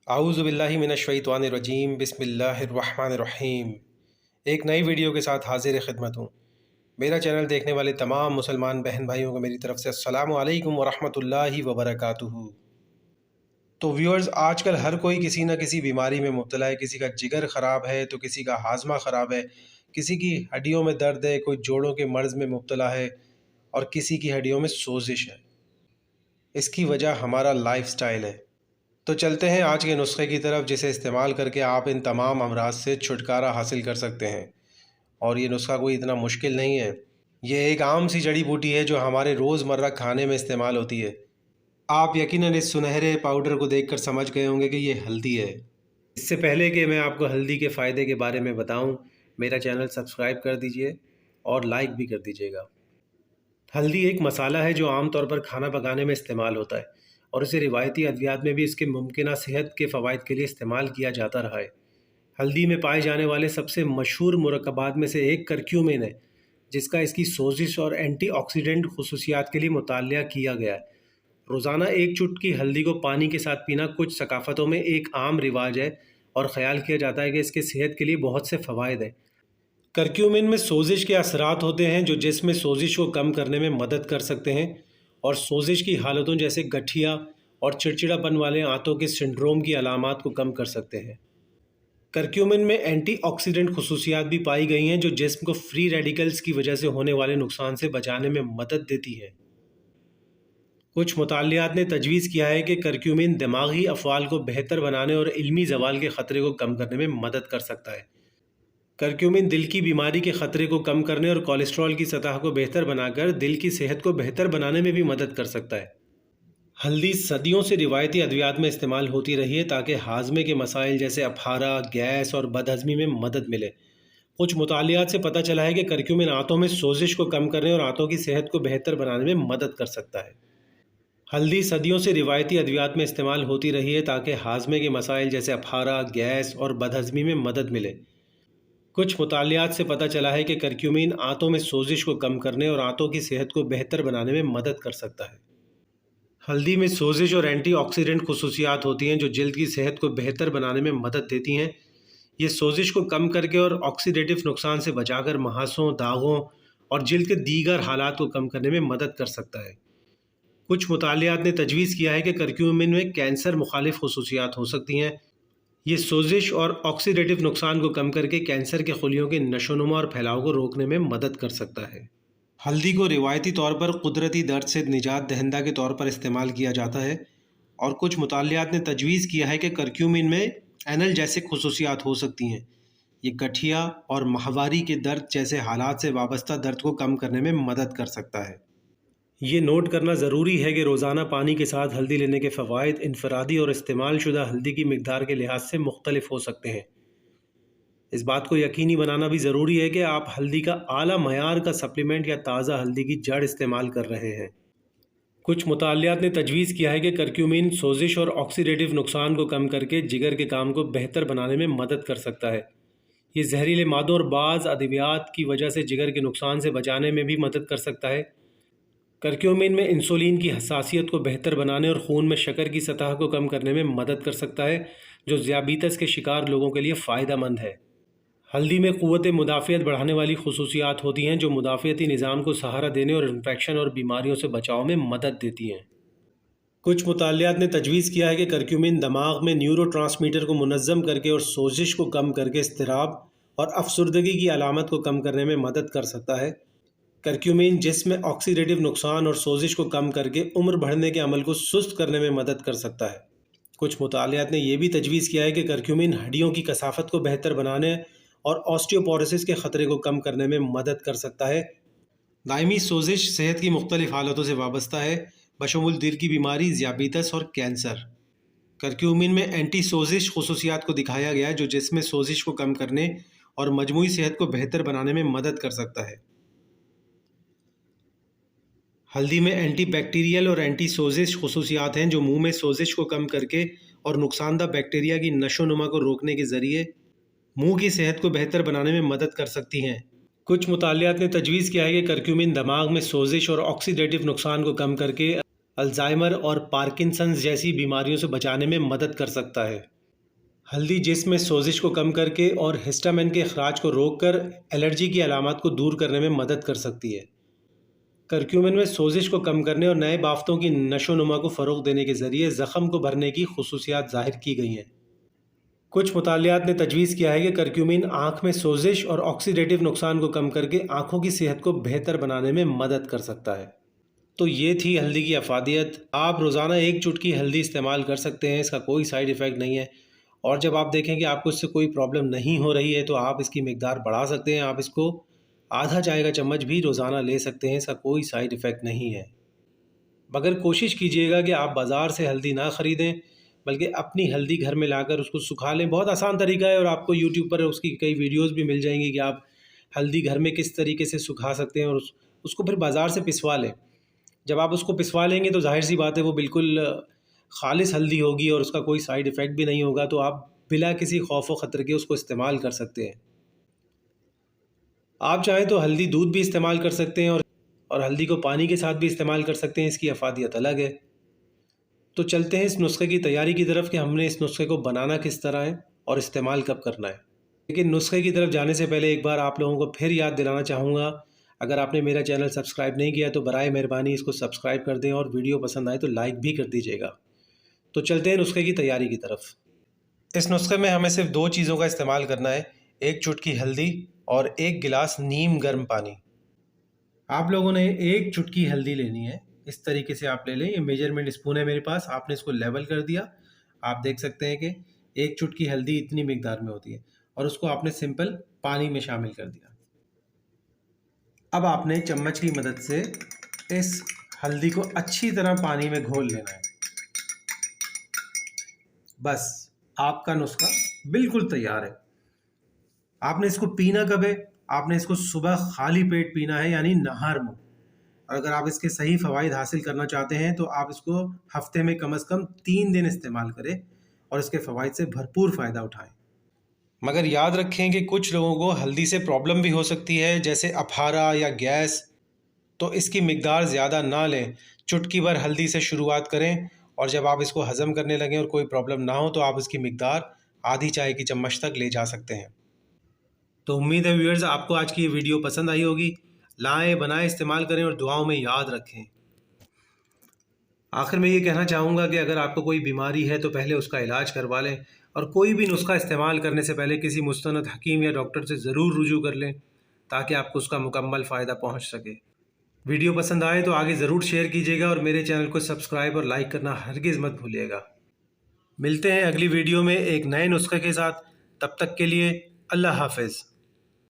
اعوذ باللہ من الشیطان الرجیم بسم اللہ الرحمن الرحیم۔ ایک نئی ویڈیو کے ساتھ حاضر خدمت ہوں۔ میرا چینل دیکھنے والے تمام مسلمان بہن بھائیوں کو میری طرف سے السلام علیکم ورحمۃ اللہ وبرکاتہ۔ تو ویورز، آج کل ہر کوئی کسی نہ کسی بیماری میں مبتلا ہے۔ کسی کا جگر خراب ہے تو کسی کا ہاضمہ خراب ہے، کسی کی ہڈیوں میں درد ہے، کوئی جوڑوں کے مرض میں مبتلا ہے اور کسی کی ہڈیوں میں سوزش ہے۔ اس کی وجہ ہمارا لائف سٹائل ہے۔ تو چلتے ہیں آج کے نسخے کی طرف، جسے استعمال کر کے آپ ان تمام امراض سے چھٹکارا حاصل کر سکتے ہیں۔ اور یہ نسخہ کوئی اتنا مشکل نہیں ہے۔ یہ ایک عام سی جڑی بوٹی ہے جو ہمارے روز مرہ کھانے میں استعمال ہوتی ہے۔ آپ یقیناً اس سنہرے پاؤڈر کو دیکھ کر سمجھ گئے ہوں گے کہ یہ ہلدی ہے۔ اس سے پہلے کہ میں آپ کو ہلدی کے فائدے کے بارے میں بتاؤں، میرا چینل سبسکرائب کر دیجئے اور لائک بھی کر دیجئے گا۔ ہلدی ایک مسالہ ہے جو عام طور پر کھانا پکانے میں استعمال ہوتا ہے، اور اسے روایتی ادویات میں بھی اس کے ممکنہ صحت کے فوائد کے لیے استعمال کیا جاتا رہا ہے۔ ہلدی میں پائے جانے والے سب سے مشہور مرکبات میں سے ایک کرکیومن ہے، جس کا اس کی سوزش اور اینٹی آکسیڈنٹ خصوصیات کے لیے مطالعہ کیا گیا ہے۔ روزانہ ایک چٹکی ہلدی کو پانی کے ساتھ پینا کچھ ثقافتوں میں ایک عام رواج ہے، اور خیال کیا جاتا ہے کہ اس کے صحت کے لیے بہت سے فوائد ہیں۔ کرکیومن میں سوزش کے اثرات ہوتے ہیں جو جسم میں سوزش کو کم کرنے میں مدد کر سکتے ہیں، اور سوزش کی حالتوں جیسے گٹھیا اور چڑچڑاپن والے آنتوں کے سنڈروم کی علامات کو کم کر سکتے ہیں۔ کرکیومن میں اینٹی آکسیڈنٹ خصوصیات بھی پائی گئی ہیں جو جسم کو فری ریڈیکلز کی وجہ سے ہونے والے نقصان سے بچانے میں مدد دیتی ہیں۔ کچھ مطالعات نے تجویز کیا ہے کہ کرکیومن دماغی افعال کو بہتر بنانے اور علمی زوال کے خطرے کو کم کرنے میں مدد کر سکتا ہے۔ کرکیومن دل کی بیماری کے خطرے کو کم کرنے اور کولیسٹرول کی سطح کو بہتر بنا کر دل کی صحت کو بہتر بنانے میں بھی مدد کر سکتا ہے۔ ہلدی صدیوں سے روایتی ادویات میں استعمال ہوتی رہی ہے تاکہ ہاضمے کے مسائل جیسے اپھارا، گیس اور بد ہضمی میں مدد ملے۔ کچھ مطالعات سے پتہ چلا ہے کہ کرکیومن آنتوں میں سوزش کو کم کرنے اور آنتوں کی صحت کو بہتر بنانے میں مدد کر سکتا ہے۔ ہلدی صدیوں سے روایتی ادویات میں استعمال ہوتی رہی ہے تاکہ ہاضمے کے مسائل جیسے اپھارا، گیس اور بد ہضمی میں مدد ملے۔ کچھ مطالعات سے پتہ چلا ہے کہ کرکیومن آنتوں میں سوزش کو کم کرنے اور آنتوں کی صحت کو بہتر بنانے میں مدد کر سکتا ہے۔ ہلدی میں سوزش اور اینٹی آکسیڈنٹ خصوصیات ہوتی ہیں جو جلد کی صحت کو بہتر بنانے میں مدد دیتی ہیں۔ یہ سوزش کو کم کر کے اور آکسیڈیٹو نقصان سے بچا کر مہاسوں، داغوں اور جلد کے دیگر حالات کو کم کرنے میں مدد کر سکتا ہے۔ کچھ مطالعات نے تجویز کیا ہے کہ کرکیومن میں کینسر مخالف خصوصیات ہو سکتی ہیں۔ یہ سوزش اور آکسیڈیٹو نقصان کو کم کر کے کینسر کے خلیوں کے نشوونما اور پھیلاؤ کو روکنے میں مدد کر سکتا ہے۔ ہلدی کو روایتی طور پر قدرتی درد سے نجات دہندہ کے طور پر استعمال کیا جاتا ہے، اور کچھ مطالعات نے تجویز کیا ہے کہ کرکیومن میں اینالجیسک خصوصیات ہو سکتی ہیں۔ یہ گٹھیا اور ماہواری کے درد جیسے حالات سے وابستہ درد کو کم کرنے میں مدد کر سکتا ہے۔ یہ نوٹ کرنا ضروری ہے کہ روزانہ پانی کے ساتھ ہلدی لینے کے فوائد انفرادی اور استعمال شدہ ہلدی کی مقدار کے لحاظ سے مختلف ہو سکتے ہیں۔ اس بات کو یقینی بنانا بھی ضروری ہے کہ آپ ہلدی کا اعلیٰ معیار کا سپلیمنٹ یا تازہ ہلدی کی جڑ استعمال کر رہے ہیں۔ کچھ مطالعات نے تجویز کیا ہے کہ کرکیومن سوزش اور آکسیڈیٹو نقصان کو کم کر کے جگر کے کام کو بہتر بنانے میں مدد کر سکتا ہے۔ یہ زہریلے مادوں اور بعض ادویات کی وجہ سے جگر کے نقصان سے بچانے میں بھی مدد کر سکتا ہے۔ کرکیومن میں انسولین کی حساسیت کو بہتر بنانے اور خون میں شکر کی سطح کو کم کرنے میں مدد کر سکتا ہے، جو ذیابیطس کے شکار لوگوں کے لیے فائدہ مند ہے۔ ہلدی میں قوت مدافعت بڑھانے والی خصوصیات ہوتی ہیں جو مدافعتی نظام کو سہارا دینے اور انفیکشن اور بیماریوں سے بچاؤ میں مدد دیتی ہیں۔ کچھ مطالعات نے تجویز کیا ہے کہ کرکیومن دماغ میں نیورو ٹرانسمیٹر کو منظم کر کے اور سوزش کو کم کر کے اضطراب اور افسردگی کی علامت کو کم کرنے میں مدد کر سکتا ہے۔ کرکیومن جسم میں آکسیڈیٹو نقصان اور سوزش کو کم کر کے عمر بڑھنے کے عمل کو سست کرنے میں مدد کر سکتا ہے۔ کچھ مطالعات نے یہ بھی تجویز کیا ہے کہ کرکیومن ہڈیوں کی کثافت کو بہتر بنانے اور آسٹیوپوروسس کے خطرے کو کم کرنے میں مدد کر سکتا ہے۔ دائمی سوزش صحت کی مختلف حالتوں سے وابستہ ہے، بشمول دل کی بیماری، ذیابیطس اور کینسر۔ کرکیومن میں اینٹی سوزش خصوصیات کو دکھایا گیا ہے جو جسم میں سوزش کو کم کرنے اور مجموعی صحت کو بہتر بنانے میں مدد کر سکتا ہے۔ ہلدی میں اینٹی بیکٹیریل اور اینٹی سوزش خصوصیات ہیں جو منہ میں سوزش کو کم کر کے اور نقصان دہ بیکٹیریا کی نشو و نما کو روکنے کے ذریعے منہ کی صحت کو بہتر بنانے میں مدد کر سکتی ہیں۔ کچھ مطالعات نے تجویز کیا ہے کہ کرکیومن دماغ میں سوزش اور آکسیڈیٹو نقصان کو کم کر کے الزائمر اور پارکنسنز جیسی بیماریوں سے بچانے میں مدد کر سکتا ہے۔ ہلدی جسم میں سوزش کو کم کر کے اور ہسٹامین کے اخراج کو روک کر الرجی کی علامات کو دور کرنے میں مدد کر سکتی ہے۔ کرکیومن میں سوزش کو کم کرنے اور نئے بافتوں کی نشو و نما کو فروغ دینے کے ذریعے زخم کو بھرنے کی خصوصیات ظاہر کی گئی ہیں۔ کچھ مطالعات نے تجویز کیا ہے کہ کرکیومن آنکھ میں سوزش اور آکسیڈیٹیو نقصان کو کم کر کے آنکھوں کی صحت کو بہتر بنانے میں مدد کر سکتا ہے۔ تو یہ تھی ہلدی کی افادیت۔ آپ روزانہ ایک چٹکی ہلدی استعمال کر سکتے ہیں، اس کا کوئی سائیڈ ایفیکٹ نہیں ہے۔ اور جب آپ دیکھیں کہ آپ کو اس سے کوئی پرابلم نہیں ہو رہی ہے تو آپ اس کی مقدار بڑھا سکتے ہیں۔ آپ اس کو آدھا چائے کا چمچ بھی روزانہ لے سکتے ہیں، اس کا کوئی سائیڈ ایفیکٹ نہیں ہے۔ مگر کوشش کیجیے گا کہ آپ بازار سے ہلدی نہ خریدیں، بلکہ اپنی ہلدی گھر میں لا کر اس کو سکھا لیں۔ بہت آسان طریقہ ہے اور آپ کو یوٹیوب پر اس کی کئی ویڈیوز بھی مل جائیں گی کہ آپ ہلدی گھر میں کس طریقے سے سکھا سکتے ہیں اور اس کو پھر بازار سے پسوا لیں۔ جب آپ اس کو پسوا لیں گے تو ظاہر سی بات ہے وہ بالکل خالص ہلدی ہوگی اور اس کا کوئی سائیڈ ایفیکٹ بھی نہیں ہوگا، تو آپ بلا کسی خوف و خطر کے اس کو استعمال کر سکتے ہیں۔ آپ چاہیں تو ہلدی دودھ بھی استعمال کر سکتے ہیں اور ہلدی کو پانی کے ساتھ بھی استعمال کر سکتے ہیں، اس کی افادیت الگ ہے۔ تو چلتے ہیں اس نسخے کی تیاری کی طرف کہ ہم نے اس نسخے کو بنانا کس طرح ہے اور استعمال کب کرنا ہے۔ لیکن نسخے کی طرف جانے سے پہلے ایک بار آپ لوگوں کو پھر یاد دلانا چاہوں گا، اگر آپ نے میرا چینل سبسکرائب نہیں کیا تو برائے مہربانی اس کو سبسکرائب کر دیں اور ویڈیو پسند آئے تو لائک بھی کر دیجیے گا۔ تو چلتے ہیں نسخے کی تیاری کی طرف۔ اس نسخے میں ہمیں صرف 2 چیزوں کا استعمال کرنا ہے، 1 چٹکی ہلدی اور 1 گلاس نیم گرم پانی۔ آپ لوگوں نے 1 چٹکی ہلدی لینی ہے، اس طریقے سے آپ لے لیں۔ یہ میجرمنٹ اسپون ہے میرے پاس، آپ نے اس کو لیول کر دیا۔ آپ دیکھ سکتے ہیں کہ 1 چٹکی ہلدی اتنی مقدار میں ہوتی ہے اور اس کو آپ نے سمپل پانی میں شامل کر دیا۔ اب آپ نے چمچ کی مدد سے اس ہلدی کو اچھی طرح پانی میں گھول لینا ہے۔ بس آپ کا نسخہ بالکل تیار ہے۔ آپ نے اس کو پینا کب ہے؟ آپ نے اس کو صبح خالی پیٹ پینا ہے، یعنی نہار منہ۔ اور اگر آپ اس کے صحیح فوائد حاصل کرنا چاہتے ہیں تو آپ اس کو ہفتے میں کم از کم 3 دن استعمال کریں اور اس کے فوائد سے بھرپور فائدہ اٹھائیں۔ مگر یاد رکھیں کہ کچھ لوگوں کو ہلدی سے پرابلم بھی ہو سکتی ہے، جیسے اپھارا یا گیس، تو اس کی مقدار زیادہ نہ لیں۔ چٹکی بھر ہلدی سے شروعات کریں اور جب آپ اس کو ہضم کرنے لگیں اور کوئی پرابلم نہ ہو تو آپ اس کی مقدار آدھی چائے کی چمچ تک لے جا سکتے ہیں۔ تو امید ہے ویورز آپ کو آج کی یہ ویڈیو پسند آئی ہوگی۔ لائیں، بنائیں، استعمال کریں اور دعاؤں میں یاد رکھیں۔ آخر میں یہ کہنا چاہوں گا کہ اگر آپ کو کوئی بیماری ہے تو پہلے اس کا علاج کروا لیں اور کوئی بھی نسخہ استعمال کرنے سے پہلے کسی مستند حکیم یا ڈاکٹر سے ضرور رجوع کر لیں تاکہ آپ کو اس کا مکمل فائدہ پہنچ سکے۔ ویڈیو پسند آئے تو آگے ضرور شیئر کیجیے گا اور میرے چینل کو سبسکرائب اور لائک کرنا ہرگز مت بھولیے گا۔ ملتے ہیں اگلی ویڈیو میں ایک نئے نسخے کے ساتھ، تب تک کے لیے اللہ حافظ۔